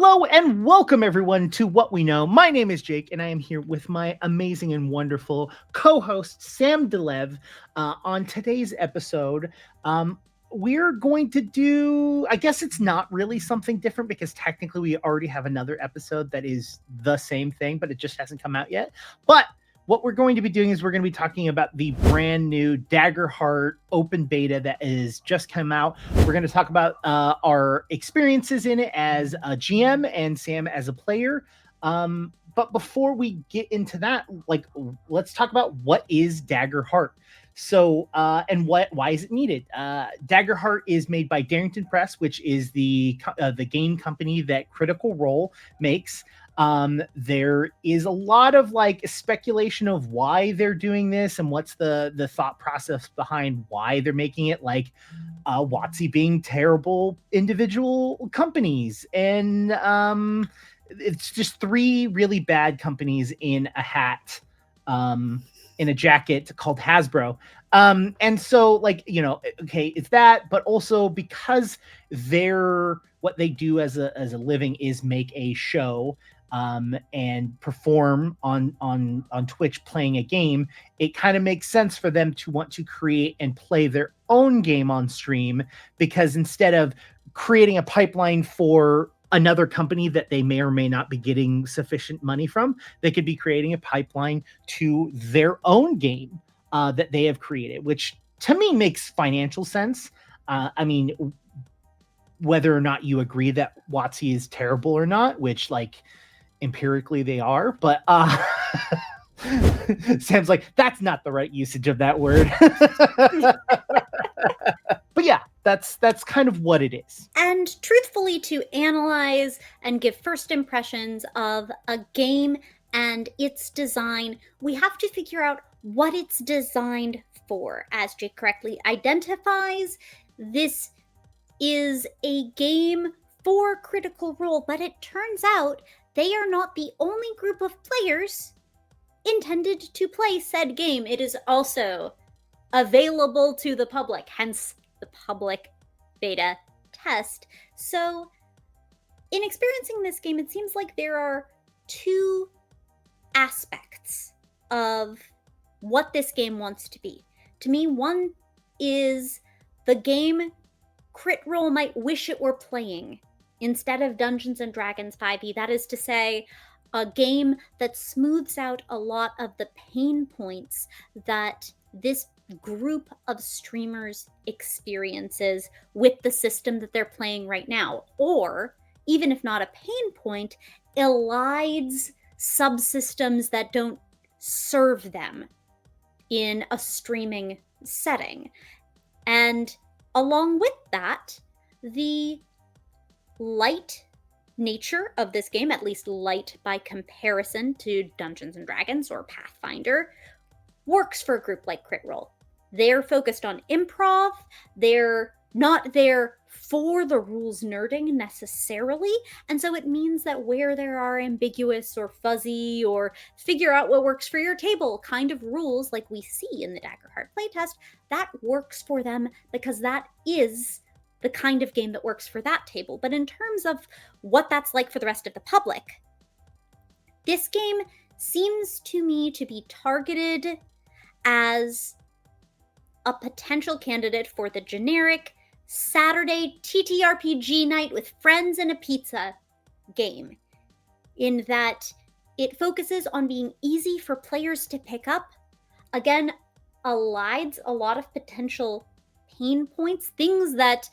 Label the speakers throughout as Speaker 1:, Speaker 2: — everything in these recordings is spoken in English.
Speaker 1: Hello and welcome everyone to What We Know. My name is Jake and I am here with my amazing and wonderful co-host Sam Delev. On today's episode, we're going to do, I guess it's not really something different because technically we already have another episode that is the same thing, but it just hasn't come out yet. But what we're going to be doing is we're going to be talking about the brand new Daggerheart open beta that has just come out. We're going to talk about our experiences in it as a GM and Sam as a player. But before we get into that, let's talk about what is Daggerheart. So, and why is it needed? Daggerheart is made by Darrington Press, which is the game company that Critical Role makes. There is a lot of speculation of why they're doing this and what's the thought process behind why they're making it, like WotC being terrible individual companies, and it's just three really bad companies in a hat, in a jacket called Hasbro. And so okay, it's that, but also because what they do as a living is make a show and perform on Twitch playing a game, it kind of makes sense for them to want to create and play their own game on stream, because instead of creating a pipeline for another company that they may or may not be getting sufficient money from, they could be creating a pipeline to their own game that they have created, which to me makes financial sense. I mean, whether or not you agree that WotC is terrible or not, which empirically they are, but Sam's like, that's not the right usage of that word. But yeah, that's kind of what it is.
Speaker 2: And truthfully, to analyze and give first impressions of a game and its design, we have to figure out what it's designed for. As Jake correctly identifies, this is a game for Critical Role, but it turns out they are not the only group of players intended to play said game. It is also available to the public, hence the public beta test. So in experiencing this game, it seems like there are two aspects of what this game wants to be. To me, one is the game Crit Role might wish it were playing instead of Dungeons & Dragons 5e. That is to say, a game that smooths out a lot of the pain points that this group of streamers experiences with the system that they're playing right now. Or, even if not a pain point, elides subsystems that don't serve them in a streaming setting. And along with that, the light nature of this game, at least light by comparison to Dungeons & Dragons or Pathfinder, works for a group like Crit Role. They're focused on improv. They're not there for the rules nerding necessarily, and so it means that where there are ambiguous or fuzzy or figure out what works for your table kind of rules like we see in the Daggerheart playtest, that works for them because that is the kind of game that works for that table. But in terms of what that's like for the rest of the public, this game seems to me to be targeted as a potential candidate for the generic Saturday TTRPG night with friends and a pizza game, in that it focuses on being easy for players to pick up, again, elides a lot of potential pain points, things that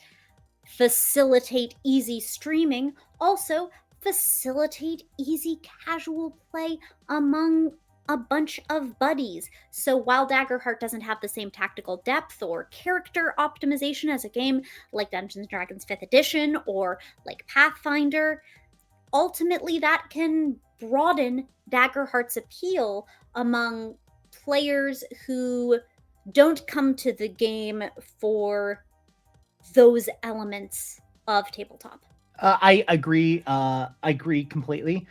Speaker 2: facilitate easy streaming, also facilitate easy casual play among a bunch of buddies. So while Daggerheart doesn't have the same tactical depth or character optimization as a game like Dungeons & Dragons 5th edition or like Pathfinder, ultimately that can broaden Daggerheart's appeal among players who don't come to the game for those elements of tabletop.
Speaker 1: I agree. I agree completely.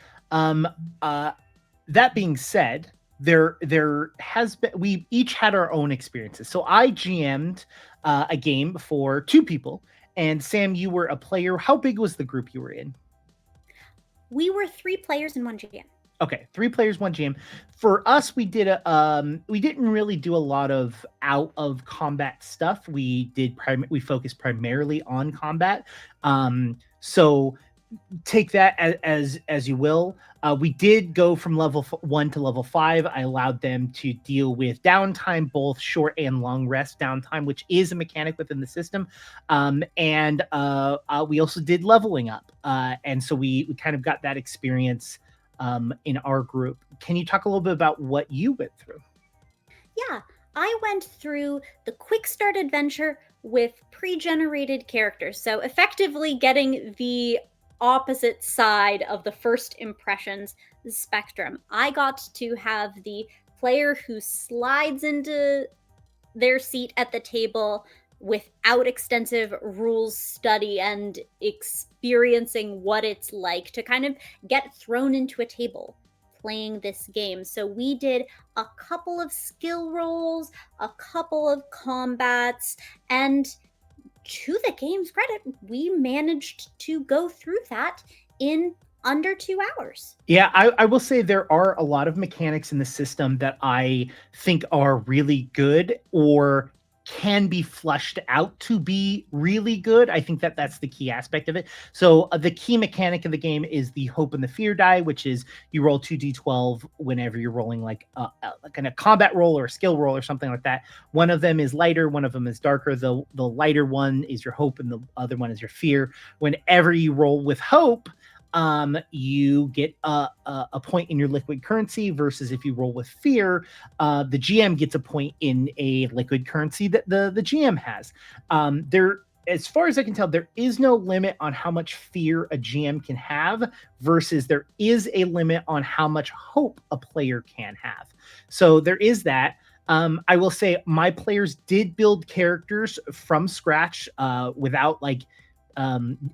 Speaker 1: That being said, there has been, we each had our own experiences. So I GM'd a game for two people, and Sam, you were a player. How big was the group you were in?
Speaker 2: We were 3 players and 1 GM.
Speaker 1: Okay, 3 players, 1 GM. For us, we didn't really do a lot of out of combat stuff. We focused primarily on combat. So take that as you will. We did go from level 1 to level 5. I allowed them to deal with downtime, both short and long rest downtime, which is a mechanic within the system. And we also did leveling up, and so we kind of got that experience in our group. Can you talk a little bit about what you went through?
Speaker 2: Yeah, I went through the quick start adventure with pre generated characters. So, effectively getting the opposite side of the first impressions spectrum. I got to have the player who slides into their seat at the table without extensive rules study and experiencing what it's like to kind of get thrown into a table playing this game. So we did a couple of skill rolls, a couple of combats, and to the game's credit, we managed to go through that in under 2 hours.
Speaker 1: Yeah, I will say there are a lot of mechanics in the system that I think are really good or can be fleshed out to be really good. I think that that's the key aspect of it. So the key mechanic of the game is the hope and the fear die, which is you roll 2d12 whenever you're rolling like a combat roll or a skill roll or something like that. One of them is lighter, one of them is darker. The lighter one is your hope and the other one is your fear. Whenever you roll with hope, you get a point in your liquid currency versus if you roll with fear, the GM gets a point in a liquid currency that the GM has. There, as far as I can tell, there is no limit on how much fear a GM can have versus there is a limit on how much hope a player can have. So there is that. I will say my players did build characters from scratch without like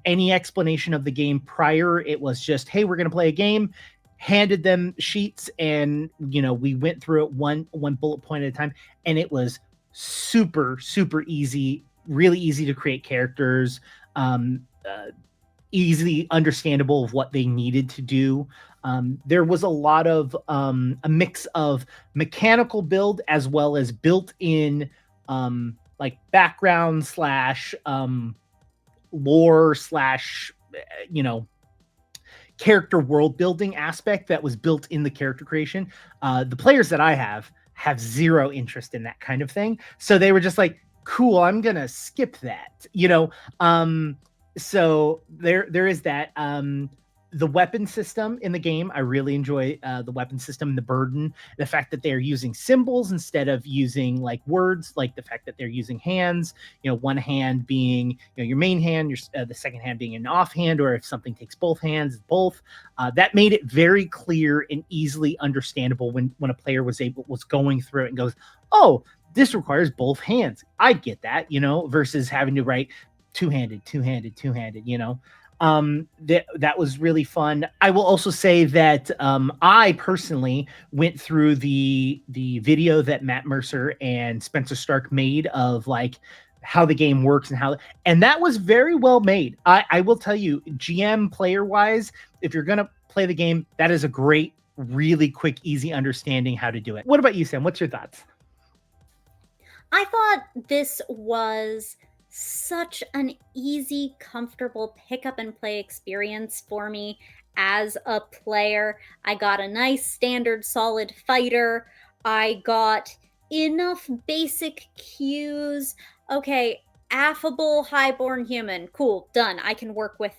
Speaker 1: any explanation of the game prior. It was just, hey, we're going to play a game. Handed them sheets, and we went through it one bullet point at a time, and it was super easy, really easy to create characters, easily understandable of what they needed to do. There was a lot of a mix of mechanical build as well as built in like background slash lore slash you know character world building aspect that was built in the character creation. The players that I have zero interest in that kind of thing, so they were just like, cool, I'm gonna skip that. So there is that. The weapon system in the game, I really enjoy the weapon system, the burden, the fact that they're using symbols instead of using like words, like the fact that they're using hands, one hand being your main hand, the second hand being an offhand, or if something takes both hands, both. That made it very clear and easily understandable when a player was going through it and goes, oh, this requires both hands. I get that, versus having to write two-handed, that was really fun. I will also say that I personally went through the video that Matt Mercer and Spencer Stark made of like how the game works and that was very well made. I will tell you, GM player wise, if you're gonna play the game, that is a great, really quick, easy understanding how to do it. What about you, Sam? What's your thoughts?
Speaker 2: I thought this was such an easy, comfortable pick up and play experience for me as a player. I got a nice, standard, solid fighter. I got enough basic cues. Okay, affable, highborn human. Cool, done. I can work with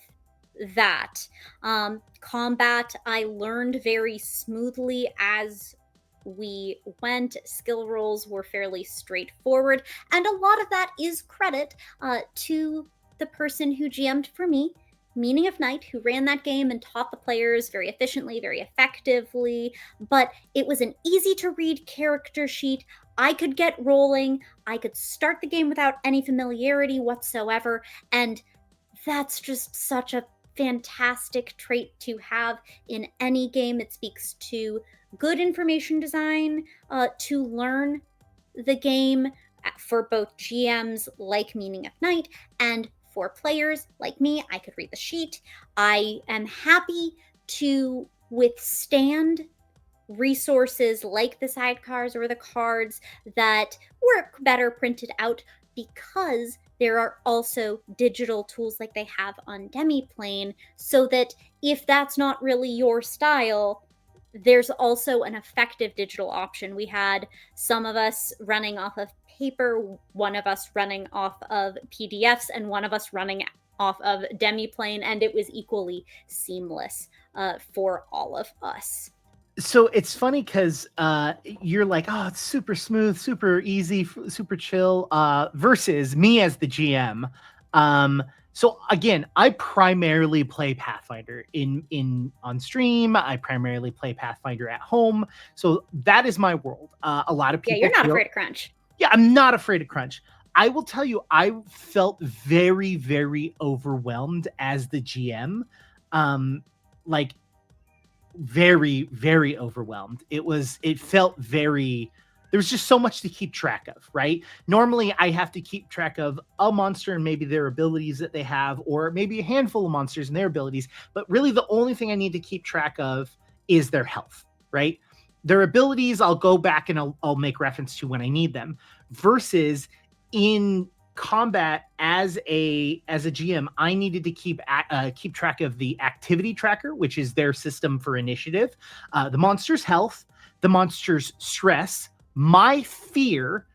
Speaker 2: that. Combat, I learned very smoothly as we went. Skill rolls were fairly straightforward, and a lot of that is credit to the person who GM'd for me, Meaning of Night, who ran that game and taught the players very efficiently, very effectively. But it was an easy to read character sheet. I could get rolling. I could start the game without any familiarity whatsoever. And that's just such a fantastic trait to have in any game. It speaks to good information design, to learn the game for both GMs like Meaning of Night and for players like me. I could read the sheet. I am happy to withstand resources like the sidecars or the cards that work better printed out, because there are also digital tools like they have on Demiplane, so that if that's not really your style, there's also an effective digital option. We had some of us running off of paper, one of us running off of PDFs, and one of us running off of Demiplane, and it was equally seamless for all of us.
Speaker 1: So it's funny because you're like, oh, it's super smooth, super easy, super chill, versus me as the GM. So again, I primarily play Pathfinder in on stream. I primarily play Pathfinder at home. So that is my world. A lot of
Speaker 2: Yeah,
Speaker 1: people
Speaker 2: you're not
Speaker 1: feel,
Speaker 2: afraid of crunch.
Speaker 1: yeah, I'm not afraid of crunch. I will tell you, I felt very, very overwhelmed as the GM. Like very, very overwhelmed. It felt very, there was just so much to keep track of, right? Normally I have to keep track of a monster and maybe their abilities that they have, or maybe a handful of monsters and their abilities. But really the only thing I need to keep track of is their health, right? Their abilities, I'll go back and I'll make reference to when I need them, versus in combat as a GM, I needed to keep track of the activity tracker, which is their system for initiative, the monster's health, the monster's stress, my fear,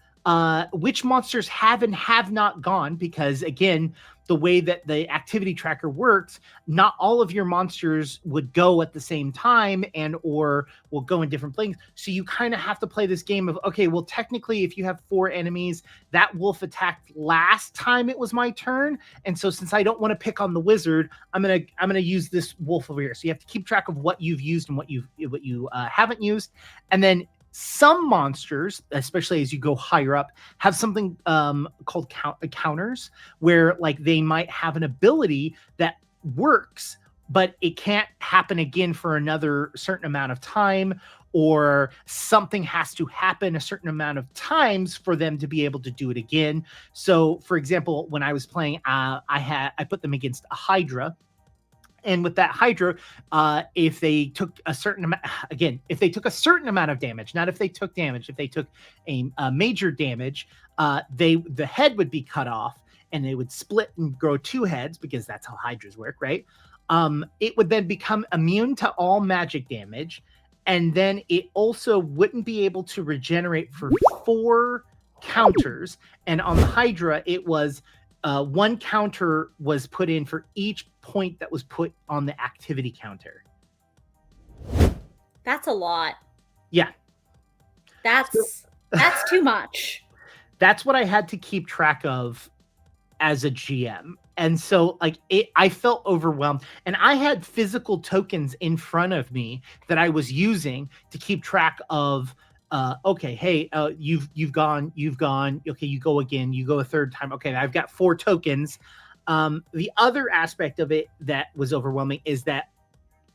Speaker 1: which monsters have and have not gone, because again, the way that the activity tracker works, not all of your monsters would go at the same time and or will go in different planes. So you kind of have to play this game of, okay, well, technically, if you have 4 enemies, that wolf attacked last time it was my turn. And so since I don't want to pick on the wizard, I'm gonna use this wolf over here. So you have to keep track of what you've used and what you haven't used. And then some monsters, especially as you go higher up, have something called counters, where like they might have an ability that works, but it can't happen again for another certain amount of time, or something has to happen a certain amount of times for them to be able to do it again. So, for example, when I was playing, I put them against a Hydra. And with that Hydra, if they took a certain amount, again, if they took a certain amount of damage, not if they took damage, if they took a major damage, the head would be cut off, and they would split and grow 2 heads, because that's how Hydras work, right? It would then become immune to all magic damage, and then it also wouldn't be able to regenerate for 4 counters. And on the Hydra, it was 1 counter was put in for each point that was put on the activity counter.
Speaker 2: That's a lot.
Speaker 1: Yeah.
Speaker 2: That's too much.
Speaker 1: That's what I had to keep track of as a GM. And so like I felt overwhelmed, and I had physical tokens in front of me that I was using to keep track of okay, hey, you've gone, okay, you go again, you go a third time, okay, I've got 4 tokens. The other aspect of it that was overwhelming is that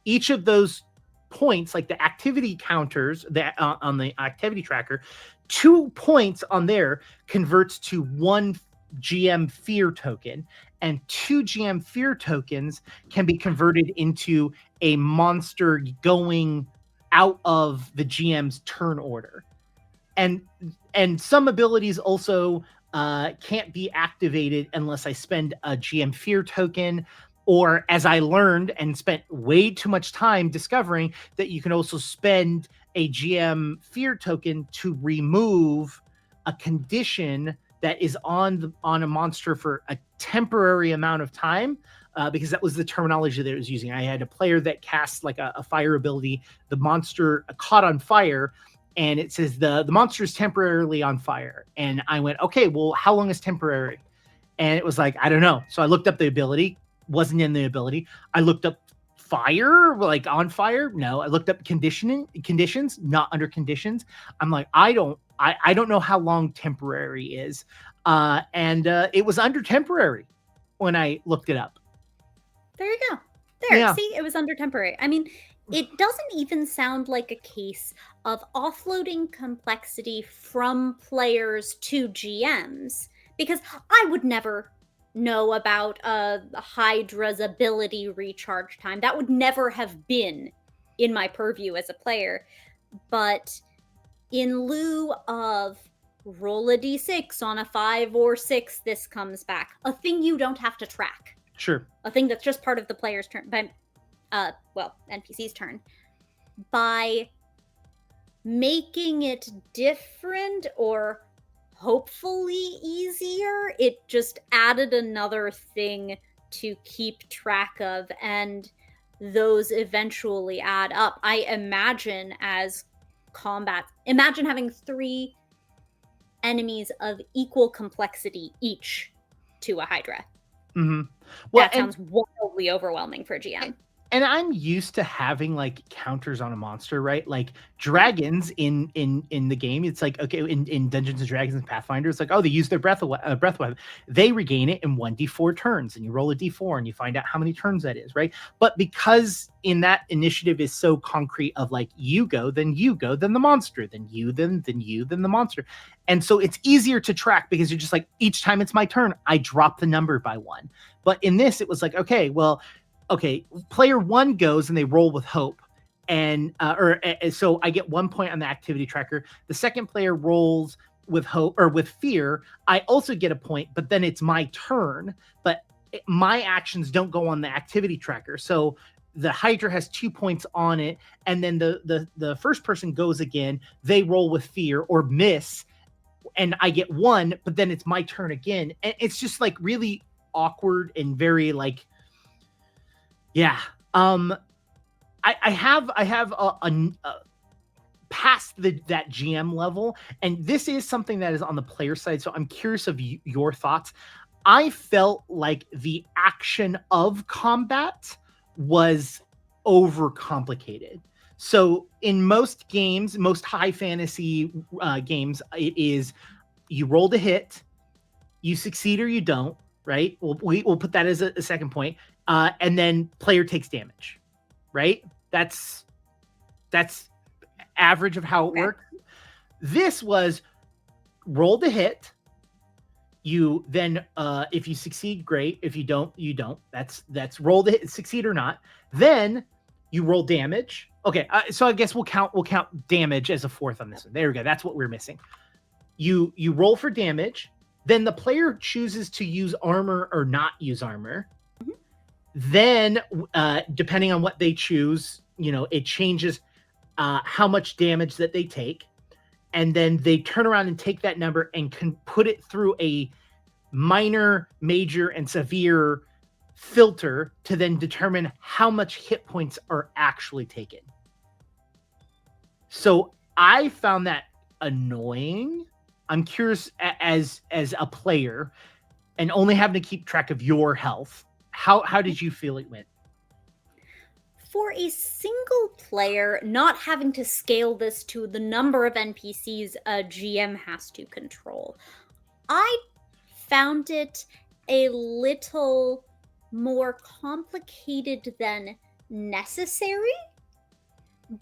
Speaker 1: each of those points, like the activity counters that on the activity tracker, 2 points on there converts to 1 GM fear token, and 2 GM fear tokens can be converted into a monster going out of the GM's turn order. And some abilities also can't be activated unless I spend a GM fear token, or as I learned and spent way too much time discovering, that you can also spend a GM fear token to remove a condition that is on a monster for a temporary amount of time, because that was the terminology that it was using. I had a player that casts like a fire ability. The monster caught on fire, and it says the monster is temporarily on fire. And I went, okay, well, how long is temporary? And it was like, I don't know. So I looked up the ability, wasn't in the ability. I looked up fire, like on fire. No, I looked up conditions, not under conditions. I'm like, I don't know how long temporary is. And it was under temporary when I looked it up.
Speaker 2: There you go. There,
Speaker 1: Yeah.
Speaker 2: see, it was under temporary. I mean, it doesn't even sound like a case of offloading complexity from players to GMs, because I would never know about Hydra's ability recharge time. That would never have been in my purview as a player. But in lieu of roll a d6 on a 5 or 6, this comes back. A thing you don't have to track.
Speaker 1: Sure.
Speaker 2: A thing that's just part of the player's turn, NPC's turn. By making it different or hopefully easier, it just added another thing to keep track of, and those eventually add up. I imagine as combat, imagine having 3 enemies of equal complexity each to a Hydra.
Speaker 1: Mm-hmm. Well,
Speaker 2: That sounds wildly overwhelming for a GM.
Speaker 1: And I'm used to having like counters on a monster, right? Like dragons in the game, it's like, okay, in Dungeons and Dragons and Pathfinder, it's like, oh, they use their breath weapon. They regain it in 1d4 turns, and you roll a d4 and you find out how many turns that is, right? But because in that initiative is so concrete of like you go, then the monster, then you, then you, then the monster. And so it's easier to track because you're just like, each time it's my turn, I drop the number by 1. But in this, it was like, okay, player 1 goes and they roll with hope. And so I get 1 point on the activity tracker. The second player rolls with hope or with fear. I also get a point, but then it's my turn. But my actions don't go on the activity tracker. So the Hydra has 2 points on it, and then the first person goes again. They roll with fear or miss, and I get 1, but then it's my turn again. And it's just like really awkward and very like, yeah. I have a past that GM level, and this is something that is on the player side. So I'm curious of your thoughts. I felt like the action of combat was overcomplicated. So in most games, most high fantasy games, it is you roll to hit, you succeed or you don't, right? We'll put that as a second point. And then player takes damage, right? That's average of how it works. This was roll to hit. You then, if you succeed, great. If you don't, you don't. That's roll to hit, succeed or not. Then you roll damage. Okay, so I guess we'll count damage as a 4th on this one. There we go. That's what we're missing. You roll for damage. Then the player chooses to use armor or not use armor. Mm-hmm. Then, depending on what they choose, it changes how much damage that they take. And then they turn around and take that number and can put it through a minor, major, and severe filter to then determine how much hit points are actually taken. So I found that annoying. I'm curious as a player and only having to keep track of your health. How did you feel it went?
Speaker 2: For a single player, not having to scale this to the number of NPCs a GM has to control, I found it a little more complicated than necessary,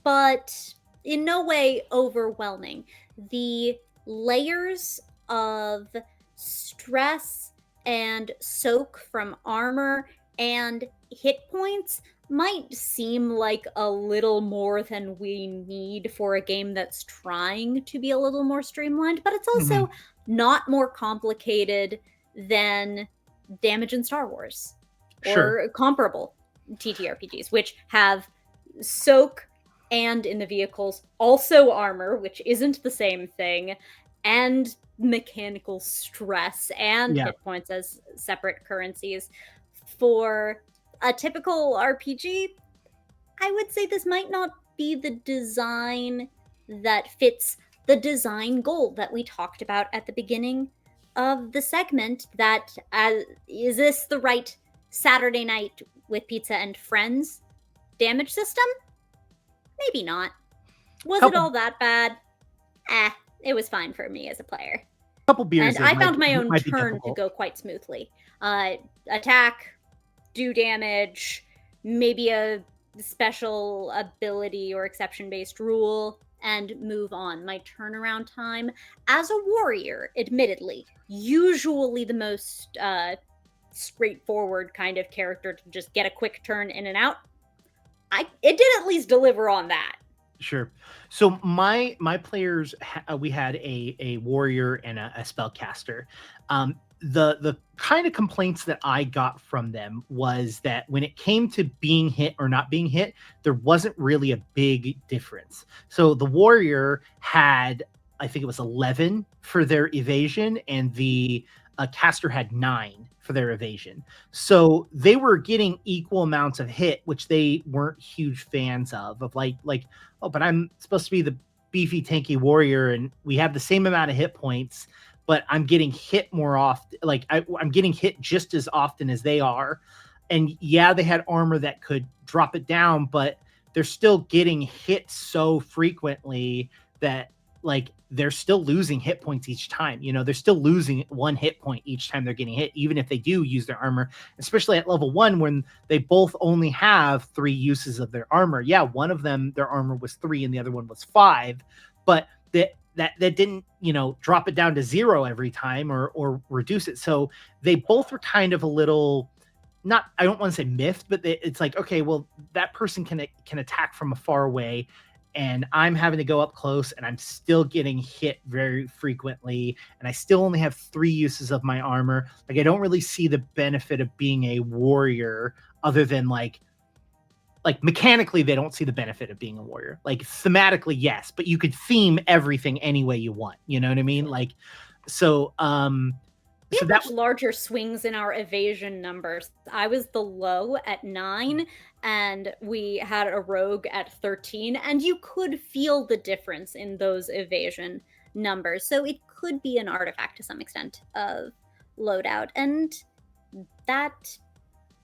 Speaker 2: but in no way overwhelming. The layers of stress and soak from armor and hit points might seem like a little more than we need for a game that's trying to be a little more streamlined, but it's also not more complicated than damage in Star Wars or comparable TTRPGs, which have soak and in the vehicles also armor, which isn't the same thing, and mechanical stress and hit points as separate currencies. For a typical RPG, I would say this might not be the design that fits the design goal that we talked about at the beginning of the segment. That is this the right Saturday night with pizza and friends damage system? Maybe not. Was it all that bad? It was fine for me as a player.
Speaker 1: Couple beers.
Speaker 2: And I found my own turn to go quite smoothly. Attack, do damage, maybe a special ability or exception-based rule, and move on. My turnaround time as a warrior, admittedly, usually the most straightforward kind of character to just get a quick turn in and out. It did at least deliver on that.
Speaker 1: Sure. So my players, we had a warrior and a spellcaster. The kind of complaints that I got from them was that when it came to being hit or not being hit, there wasn't really a big difference. So the warrior had, I think it was 11 for their evasion, and the caster had 9 for their evasion. So they were getting equal amounts of hit, which they weren't huge fans of like, oh, but I'm supposed to be the beefy tanky warrior and we have the same amount of hit points, but I'm getting hit more often. Like I'm getting hit just as often as they are. And yeah, they had armor that could drop it down, but they're still getting hit so frequently that like they're still losing hit points each time. You know, they're still losing 1 hit point each time they're getting hit, even if they do use their armor, especially at level 1 when they both only have 3 uses of their armor. Yeah, one of them, their armor was 3 and the other one was 5, but that didn't, you know, drop it down to 0 every time or reduce it. So they both were kind of a little, not, I don't want to say miffed, but it's like, okay, well, that person can attack from a far away, and I'm having to go up close, and I'm still getting hit very frequently, and I still only have 3 uses of my armor. Like, I don't really see the benefit of being a warrior, other than like mechanically they don't see the benefit of being a warrior. Like thematically, yes, but you could theme everything any way you want. You know what I mean? Like, so
Speaker 2: We
Speaker 1: so
Speaker 2: have
Speaker 1: that
Speaker 2: much larger swings in our evasion numbers. I was the low at 9, and we had a rogue at 13, and you could feel the difference in those evasion numbers. So it could be an artifact to some extent of loadout, and that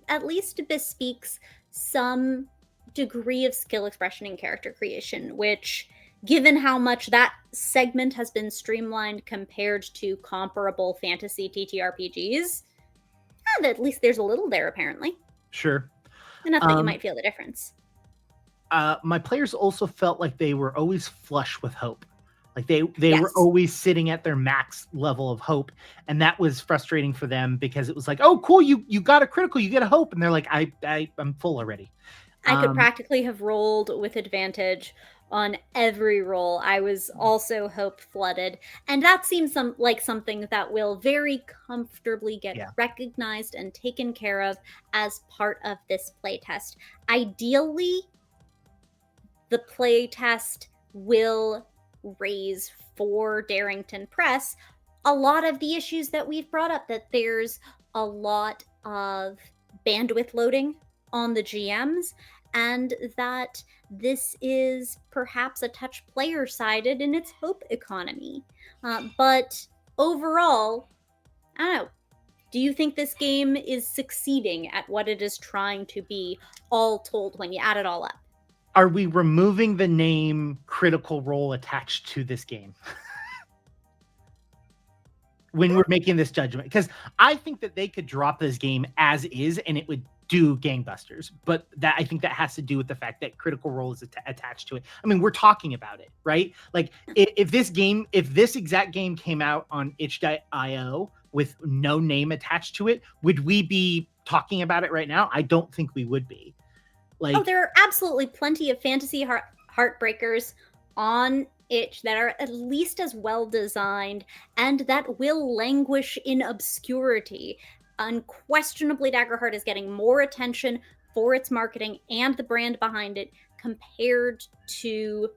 Speaker 2: at least bespeaks some degree of skill expression in character creation, which, given how much that segment has been streamlined compared to comparable fantasy TTRPGs, and at least there's a little there apparently.
Speaker 1: sure.
Speaker 2: Enough that you might feel the difference.
Speaker 1: My players also felt like they were always flush with hope. Like they
Speaker 2: Yes.
Speaker 1: were always sitting at their max level of hope, and that was frustrating for them because it was like, oh, cool, you got a critical, you get a hope, and they're like, I'm full already.
Speaker 2: I could practically have rolled with advantage on every roll. I was also hope flooded, and that seems like something that will very comfortably get
Speaker 1: Yeah.
Speaker 2: recognized and taken care of as part of this playtest. Ideally, the playtest will raise for Darrington Press a lot of the issues that we've brought up, that there's a lot of bandwidth loading on the GMs, and that this is perhaps a touch player sided in its hope economy. But overall, I don't know. Do you think this game is succeeding at what it is trying to be, all told, when you add it all up?
Speaker 1: Are we removing the name Critical Role attached to this game when we're making this judgment? Because I think that they could drop this game as is and it would do gangbusters, but that, I think that has to do with the fact that Critical Role is attached to it. I mean, we're talking about it, right? Like if this exact game came out on itch.io with no name attached to it, would we be talking about it right now? I don't think we would be. Like,
Speaker 2: oh, there are absolutely plenty of fantasy heartbreakers on itch that are at least as well designed and that will languish in obscurity. Unquestionably, Daggerheart is getting more attention for its marketing and the brand behind it compared to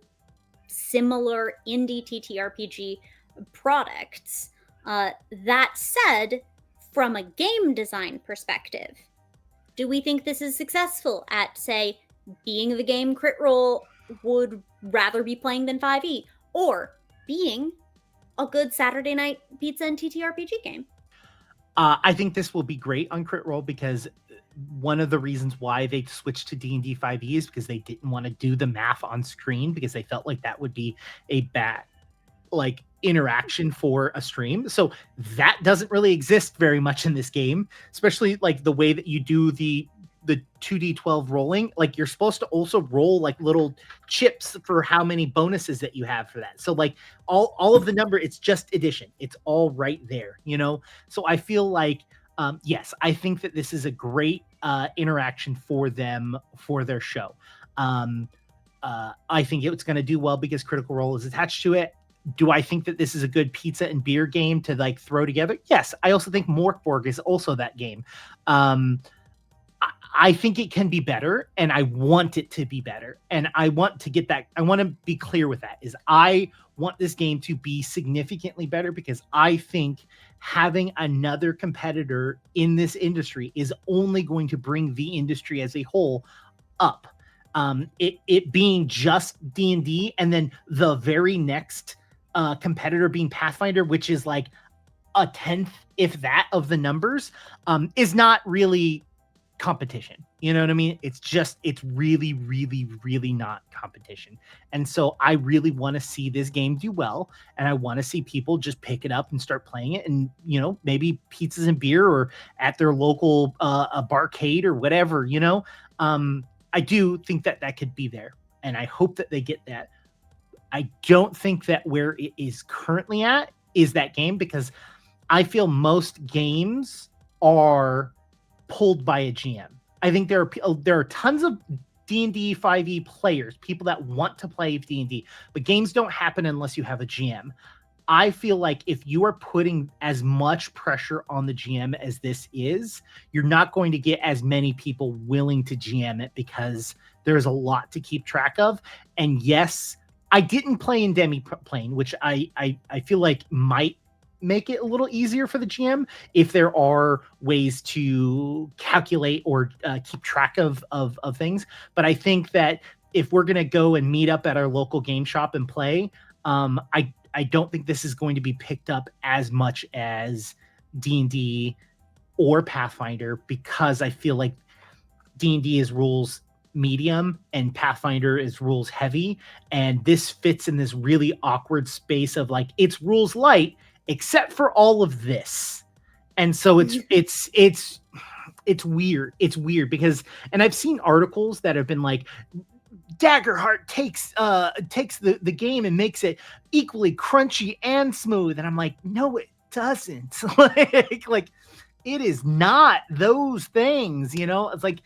Speaker 2: similar indie TTRPG products. That said, from a game design perspective, do we think this is successful at, say, being the game Crit Role would rather be playing than 5e, or being a good Saturday night pizza and TTRPG game?
Speaker 1: I think this will be great on Crit Role, because one of the reasons why they switched to D&D 5e is because they didn't want to do the math on screen, because they felt like that would be a bad like interaction for a stream. So that doesn't really exist very much in this game, especially like the way that you do the 2d12 rolling. Like you're supposed to also roll like little chips for how many bonuses that you have for that. So like all of the number, it's just addition. It's all right there, you know? So I feel like yes, I think that this is a great interaction for them for their show. Um, I think it's going to do well because Critical Role is attached to it. Do I think that this is a good pizza and beer game to like throw together? Yes. I also think Morkborg is also that game. Um, I think it can be better, and I want it to be better. And I want to get that. I want to be clear with that. Is I want this game to be significantly better because I think having another competitor in this industry is only going to bring the industry as a whole up. It being just D&D, and then the very next competitor being Pathfinder, which is like a tenth, if that, of the numbers, is not really competition. You know what I mean? It's really, really, really not competition. And so I really want to see this game do well. And I want to see people just pick it up and start playing it. And, maybe pizzas and beer or at their local a barcade or whatever, I do think that that could be there. And I hope that they get that. I don't think that where it is currently at is that game, because I feel most games are pulled by a GM. I think there are tons of D&D 5e players, people that want to play D&D, but games don't happen unless you have a GM. I feel like if you are putting as much pressure on the GM as this is, you're not going to get as many people willing to GM it because there's a lot to keep track of. And yes, I didn't play in Demiplane, which I feel like might make it a little easier for the GM if there are ways to calculate or keep track of things. But I think that if we're going to go and meet up at our local game shop and play, I don't think this is going to be picked up as much as D&D or Pathfinder, because I feel like D&D is rules medium and Pathfinder is rules heavy, and this fits in this really awkward space of like it's rules light except for all of this. And so it's weird. It's weird because, and I've seen articles that have been like, Daggerheart takes the game and makes it equally crunchy and smooth, and I'm like, no, it doesn't. like it is not those things. It's like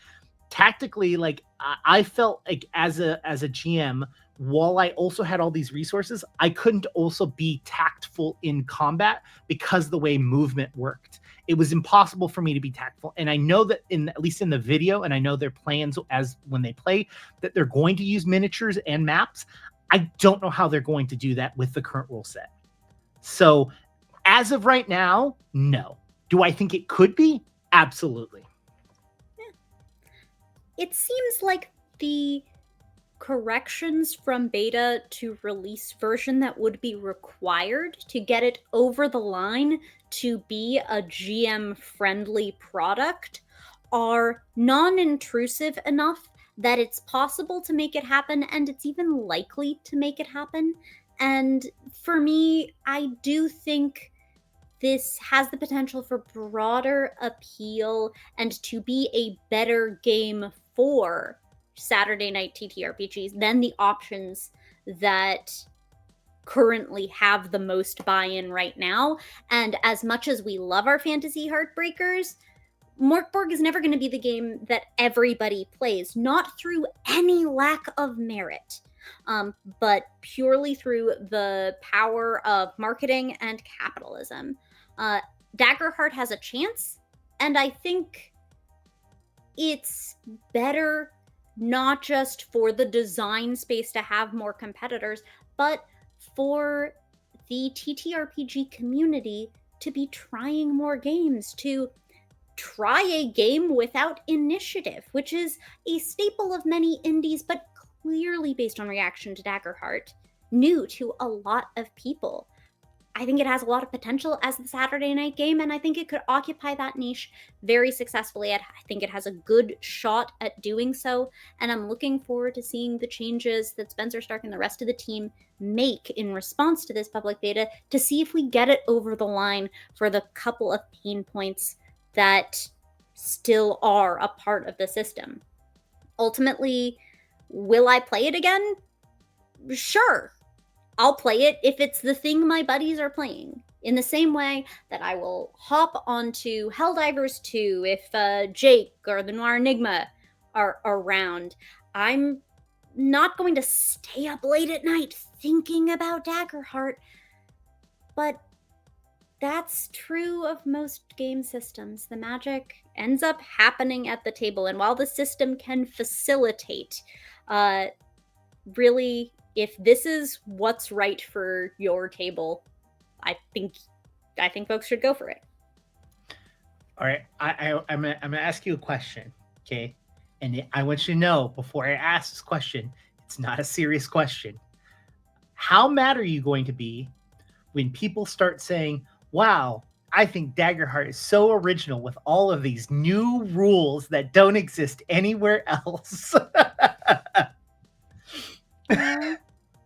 Speaker 1: tactically, like I felt like as a GM, while I also had all these resources, I couldn't also be tactful in combat because the way movement worked. It was impossible for me to be tactful. And I know that at least in the video, and I know their plans as when they play, that they're going to use miniatures and maps. I don't know how they're going to do that with the current rule set. So as of right now, no. Do I think it could be? Absolutely.
Speaker 2: It seems like the corrections from beta to release version that would be required to get it over the line to be a GM friendly product are non-intrusive enough that it's possible to make it happen, and it's even likely to make it happen. And for me, I do think this has the potential for broader appeal and to be a better game for Saturday night TTRPGs than the options that currently have the most buy-in right now. And as much as we love our fantasy heartbreakers, Morkborg is never going to be the game that everybody plays, not through any lack of merit, but purely through the power of marketing and capitalism. Daggerheart has a chance, and I think it's better not just for the design space to have more competitors, but for the TTRPG community to be trying more games, to try a game without initiative, which is a staple of many indies, but clearly based on reaction to Daggerheart, new to a lot of people. I think it has a lot of potential as the Saturday night game, and I think it could occupy that niche very successfully. I think it has a good shot at doing so, and I'm looking forward to seeing the changes that Spencer Stark and the rest of the team make in response to this public beta to see if we get it over the line for the couple of pain points that still are a part of the system. Ultimately, will I play it again? Sure. I'll play it if it's the thing my buddies are playing. In the same way that I will hop onto Helldivers 2 if Jake or the Noir Enigma are around. I'm not going to stay up late at night thinking about Daggerheart, but that's true of most game systems. The magic ends up happening at the table, and while the system can facilitate, uh, really, if this is what's right for your table, I think folks should go for it.
Speaker 1: All right, I'm gonna ask you a question, okay? And I want you to know before I ask this question, it's not a serious question. How mad are you going to be when people start saying, "Wow, I think Daggerheart is so original with all of these new rules that don't exist anywhere else"?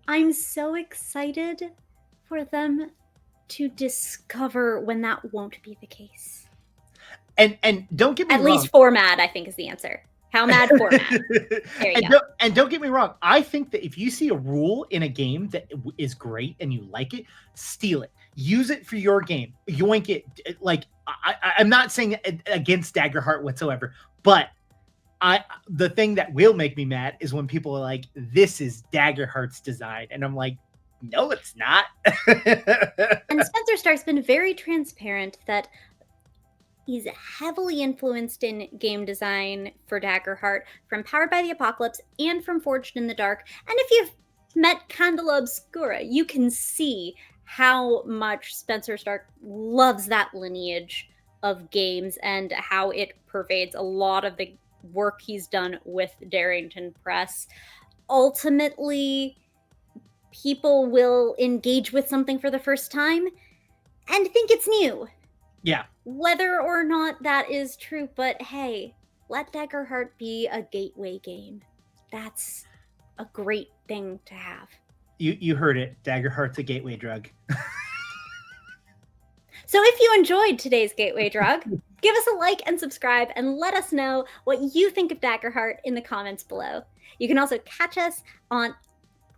Speaker 2: I'm so excited for them to discover when that won't be the case.
Speaker 1: And don't get me
Speaker 2: At
Speaker 1: wrong.
Speaker 2: least for mad, I think is the answer. How mad for mad. There you go.
Speaker 1: And don't get me wrong. I think that if you see a rule in a game that is great and you like it, steal it. Use it for your game. Yoink it. Like I'm not saying against Daggerheart whatsoever, but the thing that will make me mad is when people are like, "This is Daggerheart's design," and I'm like, "No, it's not."
Speaker 2: And Spencer Stark's been very transparent that he's heavily influenced in game design for Daggerheart from Powered by the Apocalypse and from Forged in the Dark. And if you've met Candela Obscura, you can see how much Spencer Stark loves that lineage of games and how it pervades a lot of the work he's done with Darrington Press. Ultimately, people will engage with something for the first time and think it's new.
Speaker 1: Yeah.
Speaker 2: Whether or not that is true, but hey, let Daggerheart be a gateway game. That's a great thing to have.
Speaker 1: You heard it. Daggerheart's a gateway drug.
Speaker 2: So if you enjoyed today's gateway drug, give us a like and subscribe and let us know what you think of Daggerheart in the comments below. You can also catch us on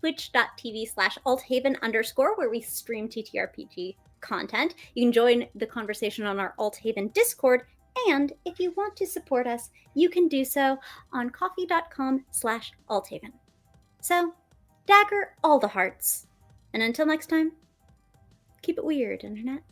Speaker 2: twitch.tv/althaven_, where we stream TTRPG content. You can join the conversation on our Althaven Discord, and if you want to support us, you can do so on coffee.com/Althaven. So, dagger all the hearts. And until next time, keep it weird, Internet.